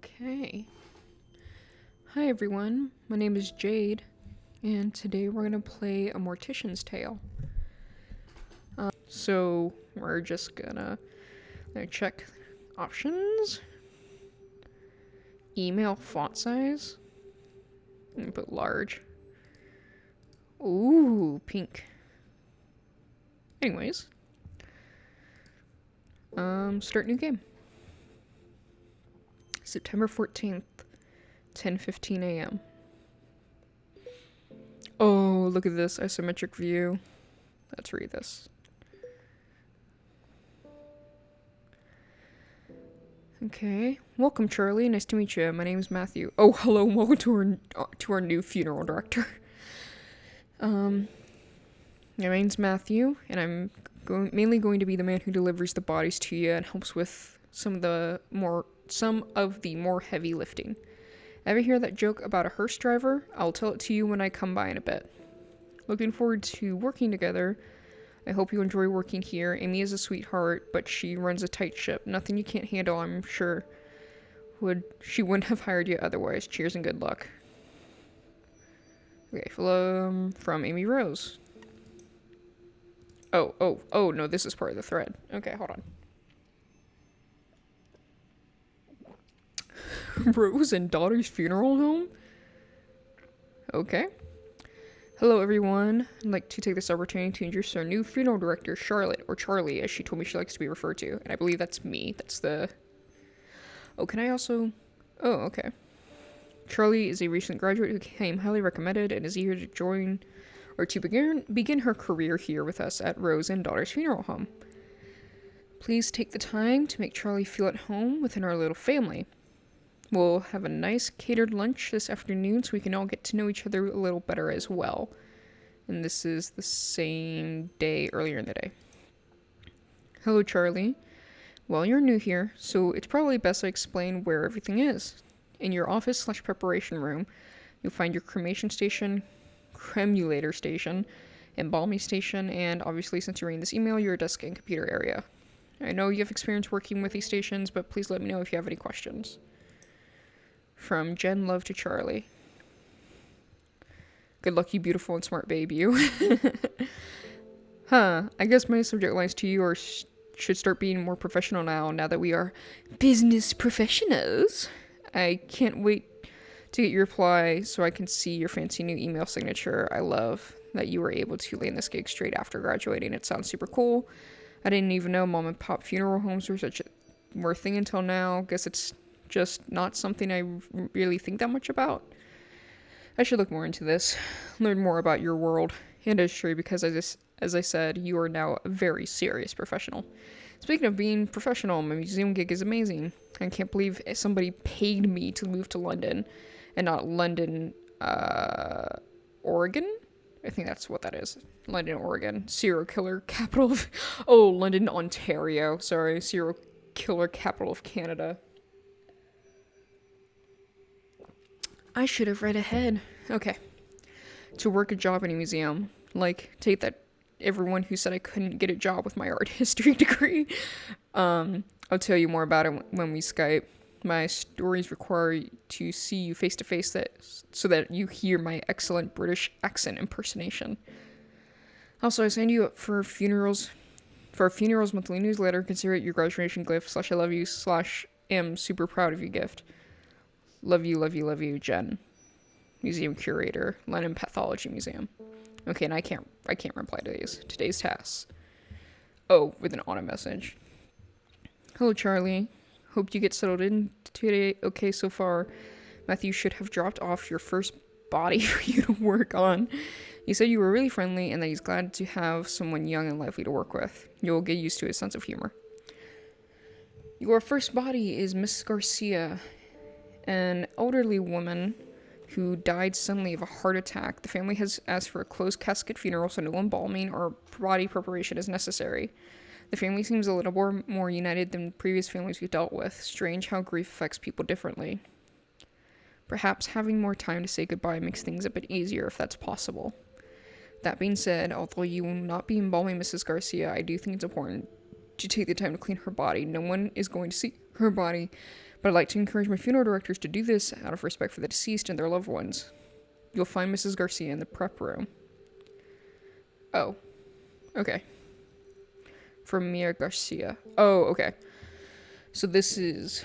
Okay. Hi everyone, my name is Jade, and today we're gonna play a Mortician's Tale. So we're just gonna check options, email font size, and put large. Ooh, pink. Anyways, start new game. September 14th, 10:15 a.m. Oh, look at this isometric view. Let's read this. Okay. Welcome, Charlie. Nice to meet you. My name is Matthew. Oh, hello. Welcome to our new funeral director. My name's Matthew, and I'm mainly going to be the man who delivers the bodies to you and helps with some of the more heavy lifting. Ever hear that joke about a hearse driver? I'll tell it to you when I come by in a bit. Looking forward to working together. I hope you enjoy working here. Amy is a sweetheart, but she runs a tight ship. Nothing you can't handle, I'm sure. She wouldn't have hired you otherwise. Cheers and good luck. Okay, from Amy Rose. Oh, no, this is part of the thread. Okay, hold on. Rose and daughter's funeral home? Okay. Hello, everyone. I'd like to take this opportunity to introduce our new funeral director, Charlotte, or Charlie, as she told me she likes to be referred to. And I believe that's me. Oh, can I also... Oh, okay. Charlie is a recent graduate who came highly recommended and is eager to join or to begin her career here with us at Rose and Daughter's Funeral Home. Please take the time to make Charlie feel at home within our little family. We'll have a nice catered lunch this afternoon so we can all get to know each other a little better as well. And this is the same day earlier in the day. Hello, Charlie. Well, you're new here, so it's probably best I explain where everything is. In your office/preparation room, you'll find your cremation station, cremulator station, embalming station, and obviously since you're reading this email, your desk and computer area. I know you have experience working with these stations, but please let me know if you have any questions. From Jen Love to Charlie. Good luck, you beautiful and smart babe, you. I guess my subject lines to you should start being more professional now that we are business professionals. I can't wait to get your reply so I can see your fancy new email signature. I love that you were able to land this gig straight after graduating. It sounds super cool. I didn't even know mom and pop funeral homes were a thing until now. Guess it's just not something I really think that much about. I should look more into this, learn more about your world, industry, because as I said, you are now a very serious professional. Speaking of being professional, my museum gig is amazing. I can't believe somebody paid me to move to London, and not London, Oregon? I think that's what that is. London, Oregon. Serial killer capital of... Oh, London, Ontario. Sorry, serial killer capital of Canada. I should have read ahead. Okay. To work a job in a museum. Like, take that everyone who said I couldn't get a job with my art history degree. I'll tell you more about it when we Skype. My stories require to see you face to face so that you hear my excellent British accent impersonation. Also, I signed you up for our funerals monthly newsletter. Consider it your graduation gift / I love you / am super proud of you gift. Love you, Jen. Museum curator, London Pathology Museum. Okay, and I can't reply to these. Today's tasks. Oh, with an auto message. Hello, Charlie. Hope you get settled in today. Okay, so far. Matthew should have dropped off your first body for you to work on. He said you were really friendly and that he's glad to have someone young and lively to work with. You'll get used to his sense of humor. Your first body is Miss Garcia, an elderly woman who died suddenly of a heart attack. The family has asked for a closed casket funeral, so no embalming or body preparation is necessary. The family seems a little more united than previous families we've dealt with. Strange how grief affects people differently. Perhaps having more time to say goodbye makes things a bit easier if that's possible. That being said, although you will not be embalming Mrs. Garcia, I do think it's important to take the time to clean her body. No one is going to see her body, but I'd like to encourage my funeral directors to do this out of respect for the deceased and their loved ones. You'll find Mrs. Garcia in the prep room. Oh. Okay. From Mia Garcia. Oh, okay. So this is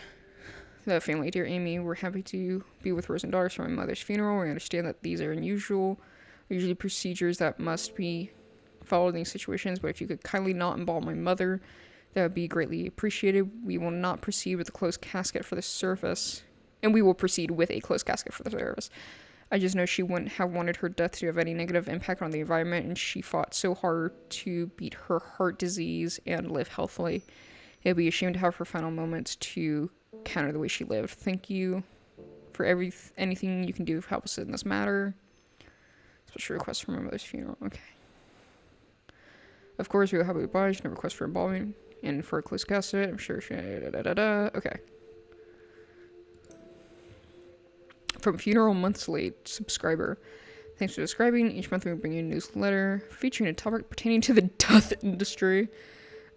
the family. Dear Amy, we're happy to be with Rose and daughters for my mother's funeral. We understand that these are usually procedures that must be followed in these situations, but if you could kindly not embalm my mother, that would be greatly appreciated. We will not proceed with a closed casket for the service. And we will proceed with a closed casket for the service. I just know she wouldn't have wanted her death to have any negative impact on the environment, and she fought so hard to beat her heart disease and live healthily. It would be a shame to have her final moments to counter the way she lived. Thank you for anything you can do to help us in this matter. Special request for my mother's funeral. Okay. Of course, we will have a oblige, no request for embalming, and for a closed casket. I'm sure. Okay. From Funeral Monthly subscriber. Thanks for subscribing. Each month we bring you a newsletter featuring a topic pertaining to the death industry.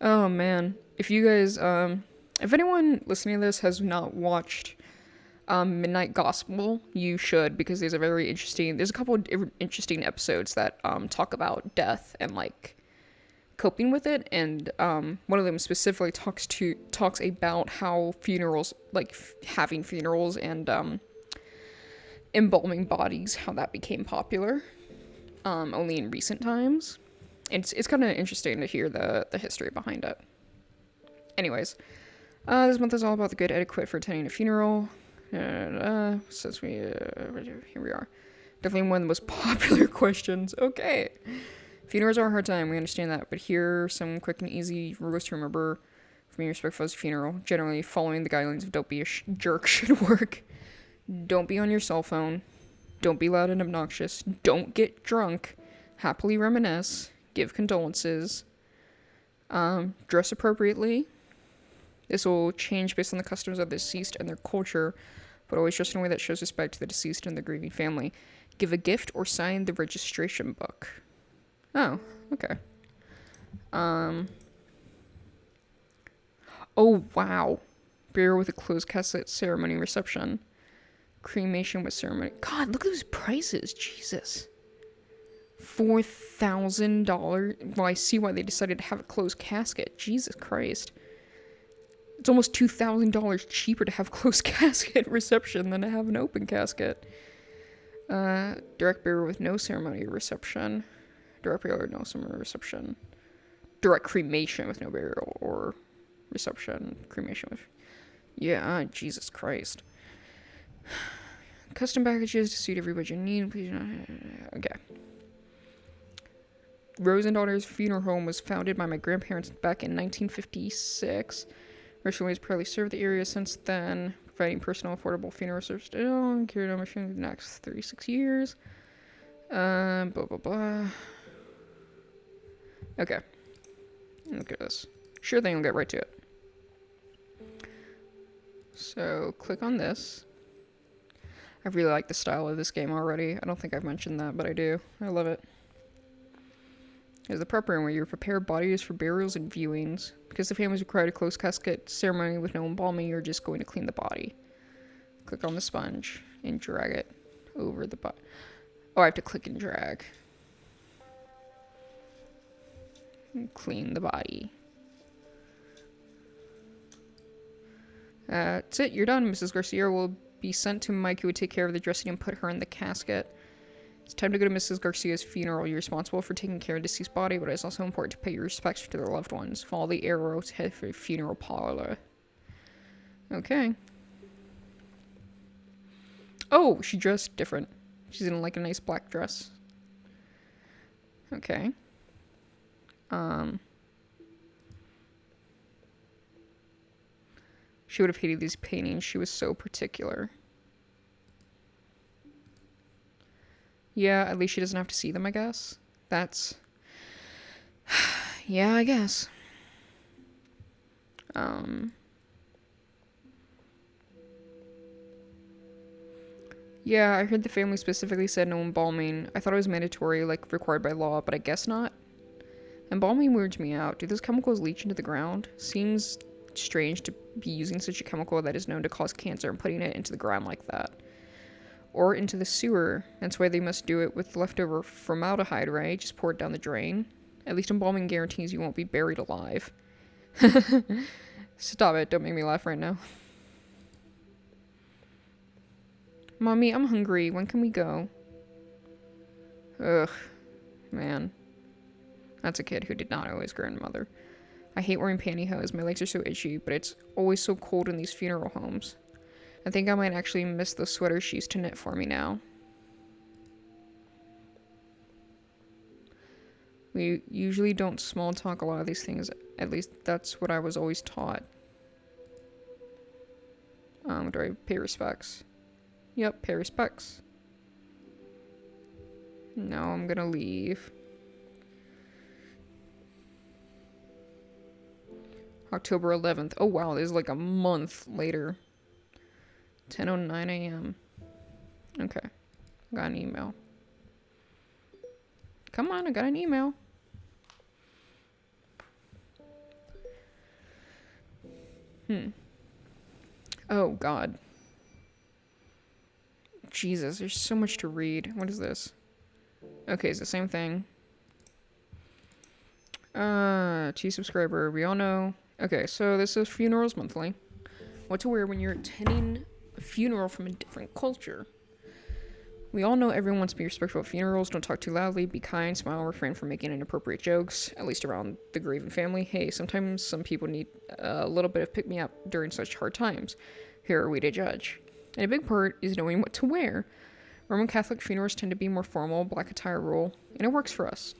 Oh man. If you guys, if anyone listening to this has not watched Midnight Gospel, you should, because there's a couple of interesting episodes that talk about death and like coping with it, and one of them specifically talks about how funerals, like having funerals and embalming bodies, how that became popular only in recent times. It's kind of interesting to hear the history behind it. Anyways, this month is all about the good etiquette for attending a funeral. Since here we are. Definitely one of the most popular questions. Okay. Funerals are a hard time, we understand that, but here are some quick and easy rules to remember for being respectful as a funeral. Generally, following the guidelines of don't be a jerk should work. Don't be on your cell phone. Don't be loud and obnoxious. Don't get drunk. Happily reminisce. Give condolences. Dress appropriately. This will change based on the customs of the deceased and their culture, but always dress in a way that shows respect to the deceased and the grieving family. Give a gift or sign the registration book. Oh, okay. Oh, wow. Burial with a closed casket ceremony reception. Cremation with ceremony. God, look at those prices. Jesus. $4,000. Well, I see why they decided to have a closed casket. Jesus Christ. It's almost $2,000 cheaper to have a closed casket reception than to have an open casket. Direct burial with no ceremony reception. Direct burial with no ceremony reception. Direct cremation with no burial or reception. Cremation with... Yeah, Jesus Christ. Custom packages to suit every budget you need. Please not... Okay. Rose and Daughters Funeral Home was founded by my grandparents back in 1956. Originally has proudly served the area since then, providing personal affordable funeral service and carried on mission for the next 36 years. Blah, blah, blah. Okay. Look at this. Sure thing, I'll get right to it. So, click on this. I really like the style of this game already. I don't think I've mentioned that, but I do. I love it. There's the prep room where you prepare bodies for burials and viewings. Because the families required a closed casket ceremony with no embalming, you're just going to clean the body. Click on the sponge and drag it over the body. Oh, I have to click and drag. And clean the body. That's it. You're done. Mrs. Garcia will be sent to Mike, who would take care of the dressing and put her in the casket. It's time to go to Mrs. Garcia's funeral. You're responsible for taking care of the deceased body, but it's also important to pay your respects to their loved ones. Follow the arrow to head for the funeral parlor. Okay. Oh, she dressed different. She's in like a nice black dress. Okay. She would have hated these paintings. She was so particular. Yeah, at least she doesn't have to see them, I guess. That's... yeah, I guess. Yeah, I heard the family specifically said no embalming. I thought it was mandatory, like required by law, but I guess not. Embalming weirds me out. Do those chemicals leach into the ground? Seems strange to be using such a chemical that is known to cause cancer and putting it into the ground like that. Or into the sewer. That's why they must do it with leftover formaldehyde, right? Just pour it down the drain. At least embalming guarantees you won't be buried alive. Stop it. Don't make me laugh right now. Mommy, I'm hungry. When can we go? Ugh. Man. That's a kid who did not know his grandmother. I hate wearing pantyhose. My legs are so itchy, but it's always so cold in these funeral homes. I think I might actually miss those sweaters she used to knit for me now. We usually don't small talk a lot of these things. At least that's what I was always taught. Do I pay respects? Yep, pay respects. No, I'm gonna leave. October 11th. Oh wow, this is like a month later. 10:09 a.m. Okay. Got an email. Come on, I got an email. Oh god. Jesus, there's so much to read. What is this? Okay, it's the same thing. T subscriber, we all know. Okay, so this is Funerals Monthly. What to wear when you're attending a funeral from a different culture. We all know everyone wants to be respectful at funerals. Don't talk too loudly. Be kind. Smile. Refrain from making inappropriate jokes, at least around the grieving family. Hey, sometimes some people need a little bit of pick-me-up during such hard times. Who are we to judge? And a big part is knowing what to wear. Roman Catholic funerals tend to be more formal, black attire rule, and it works for us.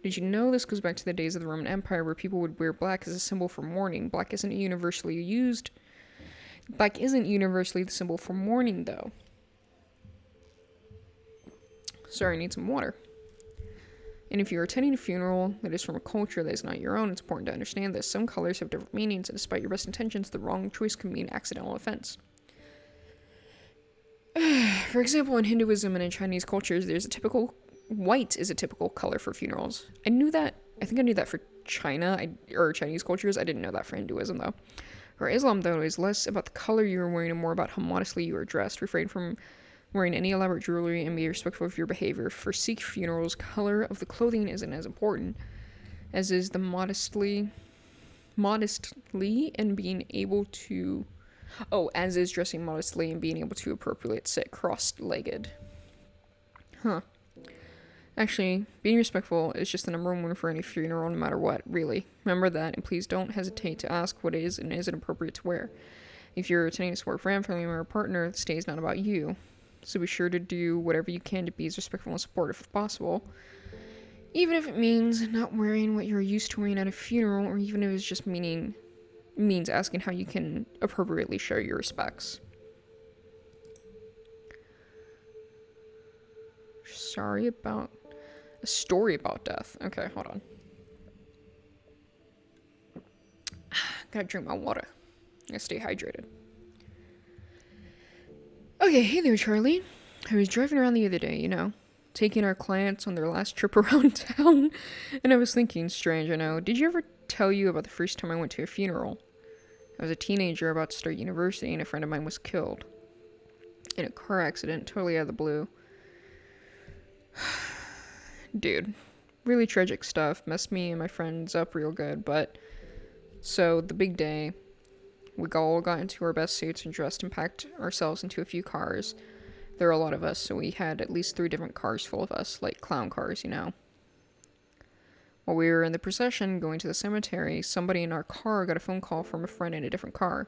Did you know this goes back to the days of the Roman Empire where people would wear black as a symbol for mourning? Black isn't universally the symbol for mourning, though. Sorry, I need some water. And if you're attending a funeral that is from a culture that is not your own, it's important to understand that some colors have different meanings, and despite your best intentions, the wrong choice can mean accidental offense. For example, in Hinduism and in Chinese cultures, white is a typical color for funerals. I knew that. I think I knew that for China or Chinese cultures. I didn't know that for Hinduism, though. For Islam, though, it is less about the color you are wearing and more about how modestly you are dressed. Refrain from wearing any elaborate jewelry and be respectful of your behavior. For Sikh funerals, color of the clothing isn't as important as is the modestly and being able to... as is dressing modestly and being able to appropriately sit cross-legged. Actually, being respectful is just the number one for any funeral, no matter what, really. Remember that, and please don't hesitate to ask what is and isn't appropriate to wear. If you're attending a support friend, family member, or partner, the stay is not about you. So be sure to do whatever you can to be as respectful and supportive if possible. Even if it means not wearing what you're used to wearing at a funeral, or even if it's just means asking how you can appropriately show your respects. A story about death. Okay, hold on. Gotta drink my water. Gotta stay hydrated. Okay, hey there, Charlie. I was driving around the other day, taking our clients on their last trip around town, and I was thinking, strange, I know. Did you ever tell you about the first time I went to a funeral? I was a teenager about to start university, and a friend of mine was killed in a car accident, totally out of the blue. Dude, really tragic stuff. Messed me and my friends up real good, but... So, the big day, we all got into our best suits and dressed and packed ourselves into a few cars. There were a lot of us, so we had at least 3 different cars full of us, like clown cars, While we were in the procession going to the cemetery, somebody in our car got a phone call from a friend in a different car.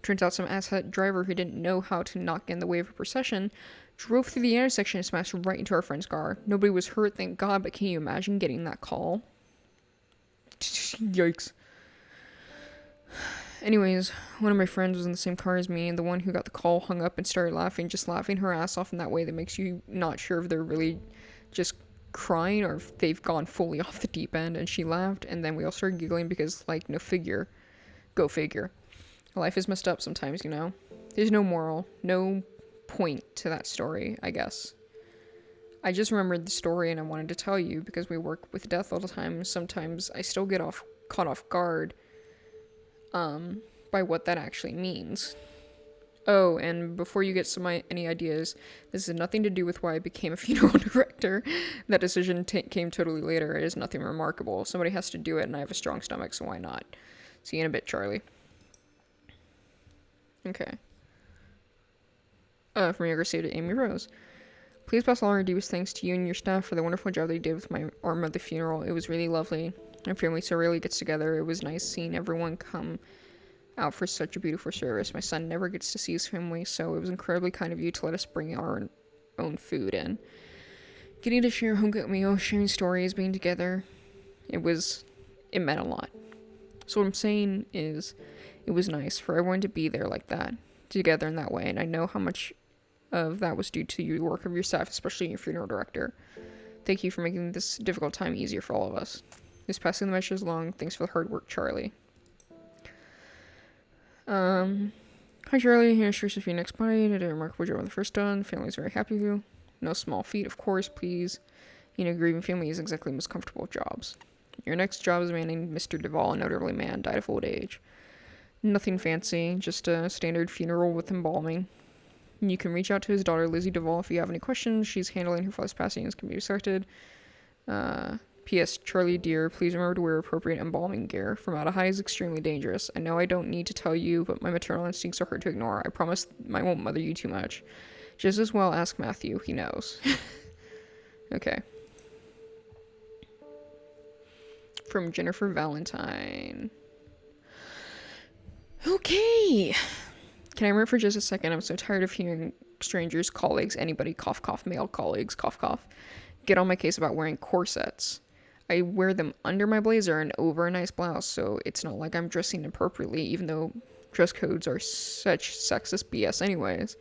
Turns out some asshat driver who didn't know how to not get in the way of a procession drove through the intersection and smashed right into our friend's car. Nobody was hurt, thank God, but can you imagine getting that call? Yikes. Anyways, one of my friends was in the same car as me, and the one who got the call hung up and started laughing, just laughing her ass off in that way that makes you not sure if they're really just crying or if they've gone fully off the deep end. And she laughed, and then we all started giggling because, no figure. Go figure. Life is messed up sometimes, There's no moral, no point to that story, I guess. I just remembered the story and I wanted to tell you because we work with death all the time. Sometimes I still get caught off guard by what that actually means. Oh, and before you get any ideas, this has nothing to do with why I became a funeral director. That decision came totally later. It is nothing remarkable. Somebody has to do it, and I have a strong stomach, so why not? See you in a bit, Charlie. Okay. From Younger State to Amy Rose. Please pass along our deepest thanks to you and your staff for the wonderful job they did with my arm of the funeral. It was really lovely. My family so rarely gets together. It was nice seeing everyone come out for such a beautiful service. My son never gets to see his family, so it was incredibly kind of you to let us bring our own food in. Getting to share home cooked meals, sharing stories, being together, it meant a lot. So what I'm saying is, it was nice for everyone to be there like that, together in that way, and I know how much of that was due to the work of your staff, especially your funeral director. Thank you for making this difficult time easier for all of us. Just passing the message along. Thanks for the hard work, Charlie. Hi Charlie, here's Josephine next body. Did a remarkable job on the first done. Family's very happy with you. No small feat, of course, please. Grieving family is exactly the most comfortable of jobs. Your next job is a man named Mr. Duvall, an elderly man, died of old age. Nothing fancy, just a standard funeral with embalming. You can reach out to his daughter, Lizzie Duvall, if you have any questions. She's handling her father's passing as can be expected. P.S. Charlie, dear, please remember to wear appropriate embalming gear. Formaldehyde is extremely dangerous. I know I don't need to tell you, but my maternal instincts are hard to ignore. I promise I won't mother you too much. Just as well ask Matthew. He knows. Okay. From Jennifer Valentine. Okay. Can I remember for just a second? I'm so tired of hearing strangers, colleagues, anybody, cough, cough, male colleagues, cough, cough, get on my case about wearing corsets. I wear them under my blazer and over a nice blouse, so it's not like I'm dressing appropriately, even though dress codes are such sexist BS anyways.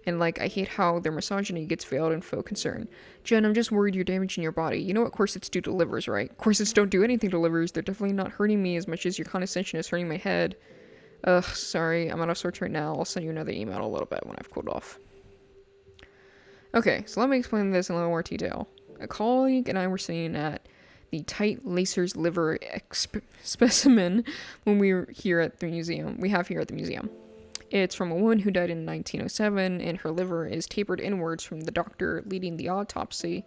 And, I hate how their misogyny gets veiled in faux concern. Jen, I'm just worried you're damaging your body. You know what corsets do to livers, right? Corsets don't do anything to livers. They're definitely not hurting me as much as your condescension is hurting my head. Ugh, sorry. I'm out of sorts right now. I'll send you another email in a little bit when I've cooled off. Okay, so let me explain this in a little more detail. A colleague and I were sitting at the tight lacer's liver specimen when we were here at the museum. We have here at the museum. It's from a woman who died in 1907, and her liver is tapered inwards from the doctor leading the autopsy,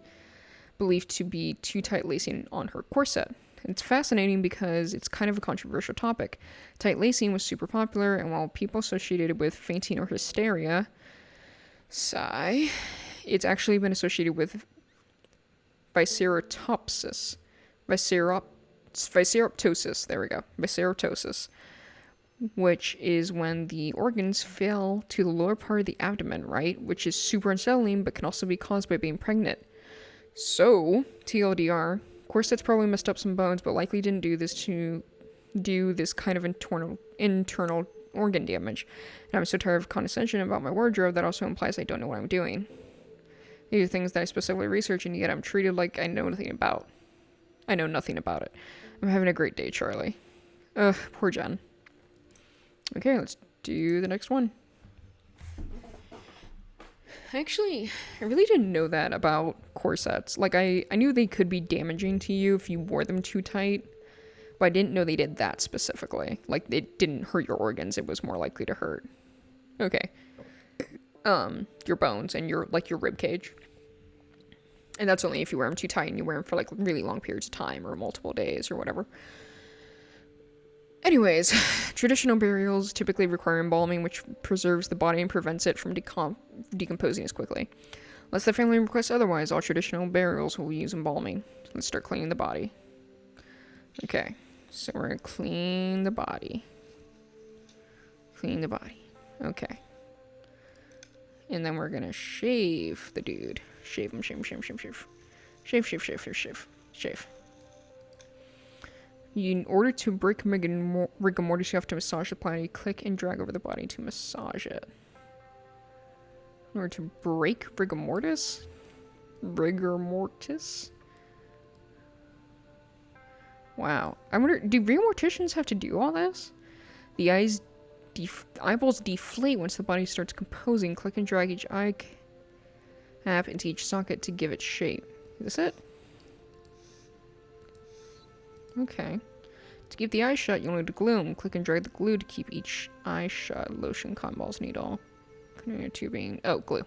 believed to be too tight lacing on her corset. It's fascinating because it's kind of a controversial topic. Tight lacing was super popular, and while people associated it with fainting or hysteria, sigh, it's actually been associated with visceratosis. Visceroptosis, there we go. Visceroptosis, which is when the organs fail to the lower part of the abdomen, right? Which is super unsettling, but can also be caused by being pregnant. So, TLDR, corsets probably messed up some bones, but likely didn't do this to do this kind of internal organ damage. And I'm so tired of condescension about my wardrobe that also implies I don't know what I'm doing. These are things that I specifically research, and yet I'm treated like I know nothing about. I know nothing about it. I'm having a great day, Charlie. Ugh, poor Jen. Okay, let's do the next one. Actually, I really didn't know that about corsets. I knew they could be damaging to you if you wore them too tight, but I didn't know they did that specifically. It didn't hurt your organs, it was more likely to hurt. Okay. Your bones and your rib cage. And that's only if you wear them too tight and you wear them for really long periods of time or multiple days or whatever. Anyways, traditional burials typically require embalming, which preserves the body and prevents it from decomposing as quickly. Unless the family requests otherwise, all traditional burials will use embalming. Let's start cleaning the body. Okay, so we're going to clean the body. Clean the body. Okay. And then we're going to shave the dude. Shave him, shave him, shave him, shave him, shave. Shave, shave, shave, shave, shave, shave. In order to break rigor mortis, you have to massage the body. Click and drag over the body to massage it. In order to break rigor mortis? Rigor mortis? Wow. I wonder, do real morticians have to do all this? The eyeballs deflate once the body starts composing. Click and drag each eye. tap into each socket to give it shape. Is this it? Okay. To keep the eyes shut, you'll need to glue 'em. Click and drag the glue to keep each eye shut. Lotion, cotton balls, needle. Tubing. Oh, glue.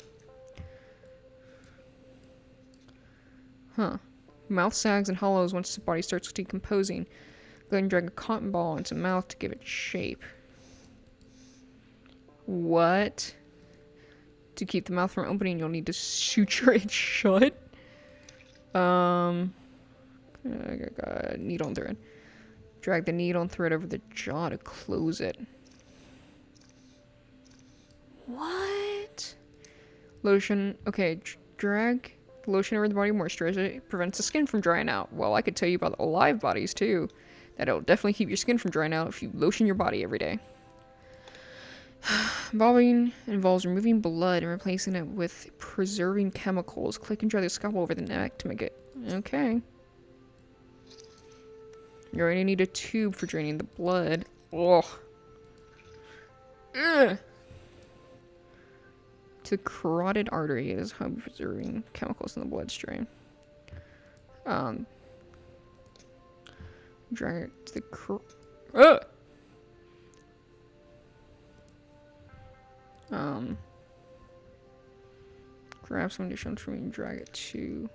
Huh. Mouth sags and hollows once the body starts decomposing. Go ahead and drag a cotton ball into mouth to give it shape. What? To keep the mouth from opening, you'll need to suture it shut. Needle and thread. Drag the needle and thread over the jaw to close it. What? Lotion. Okay, drag lotion over the body, moisturize it. Prevents the skin from drying out. Well, I could tell you about alive bodies too. That'll definitely keep your skin from drying out if you lotion your body every day. Embalming involves removing blood and replacing it with preserving chemicals. Click and drag the scalpel over the neck to make it... Okay. You're going to need a tube for draining the blood. Ugh. Ugh. To the carotid artery is hub preserving chemicals in the bloodstream. Drag it to the grab some additional trim and drag it to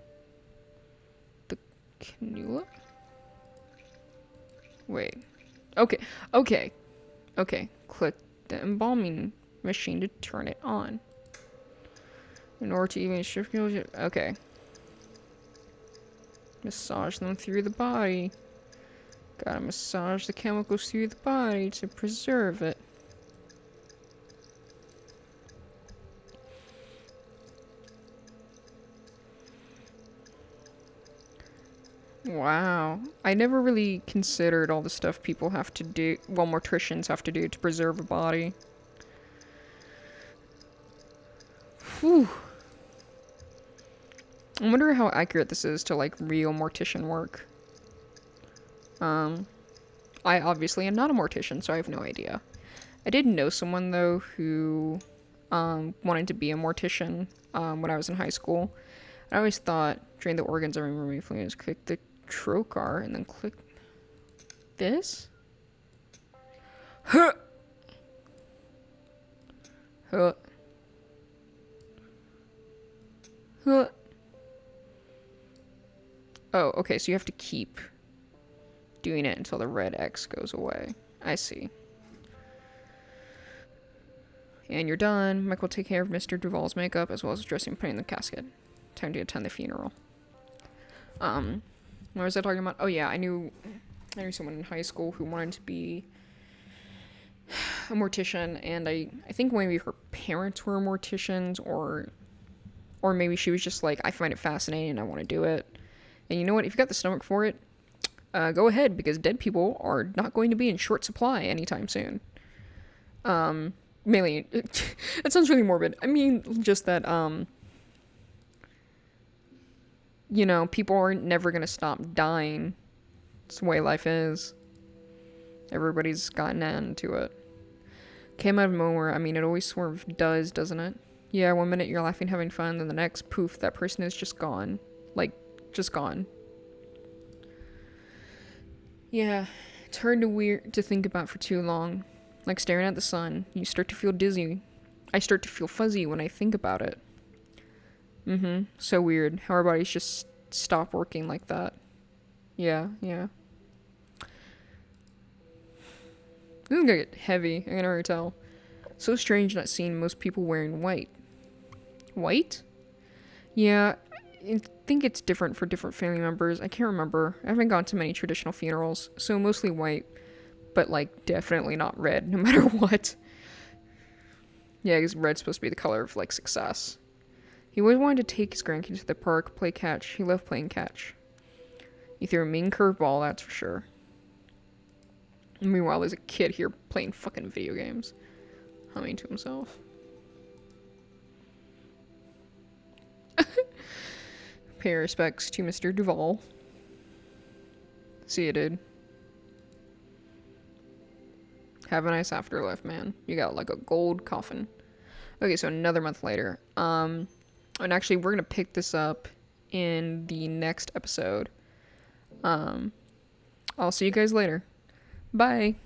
the cannula. Wait. Okay. Click the embalming machine to turn it on. In order to even shift, okay. Massage them through the body. Gotta massage the chemicals through the body to preserve it. Wow. I never really considered all the stuff people have to do, well, morticians have to do to preserve a body. Whew. I wonder how accurate this is to, like, real mortician work. I obviously am not a mortician, so I have no idea. I did know someone, though, who, wanted to be a mortician, when I was in high school. I always thought, drain the organs every remove fluids, click the trocar, and then click this? Huh! Huh. Huh. Oh, okay, so you have to keep doing it until the red X goes away. I see. And you're done. Mike will take care of Mr. Duvall's makeup as well as dressing and putting in the casket. Time to attend the funeral. What was I talking about? Oh yeah, I knew someone in high school who wanted to be a mortician, and I think maybe her parents were morticians, or maybe she was just like, I find it fascinating and I want to do it. And you know what? If you got the stomach for it, go ahead, because dead people are not going to be in short supply anytime soon. Mainly, that sounds really morbid. I mean, just that, you know, people are never going to stop dying. It's the way life is. Everybody's gotten into it. Came out of nowhere. I mean, it always sort of does, doesn't it? Yeah, one minute you're laughing, having fun, then the next, poof, that person is just gone. Like, just gone. Yeah, it's hard to think about for too long. Like staring at the sun. You start to feel dizzy. I start to feel fuzzy when I think about it. So weird how our bodies just stop working like that. Yeah. This is gonna get heavy, I can already tell. So strange not seeing most people wearing white. White? Yeah, I think it's different for different family members. I can't remember. I haven't gone to many traditional funerals, so mostly white. But, like, definitely not red, no matter what. Yeah, because red's supposed to be the color of, like, success. He always wanted to take his grandkids to the park, play catch. He loved playing catch. He threw a mean curveball, that's for sure. Meanwhile, there's a kid here playing fucking video games. Humming to himself. Pay respects to Mr. Duvall. See ya, dude. Have a nice afterlife, man. You got like a gold coffin. Okay, so another month later. And actually, we're going to pick this up in the next episode. I'll see you guys later. Bye.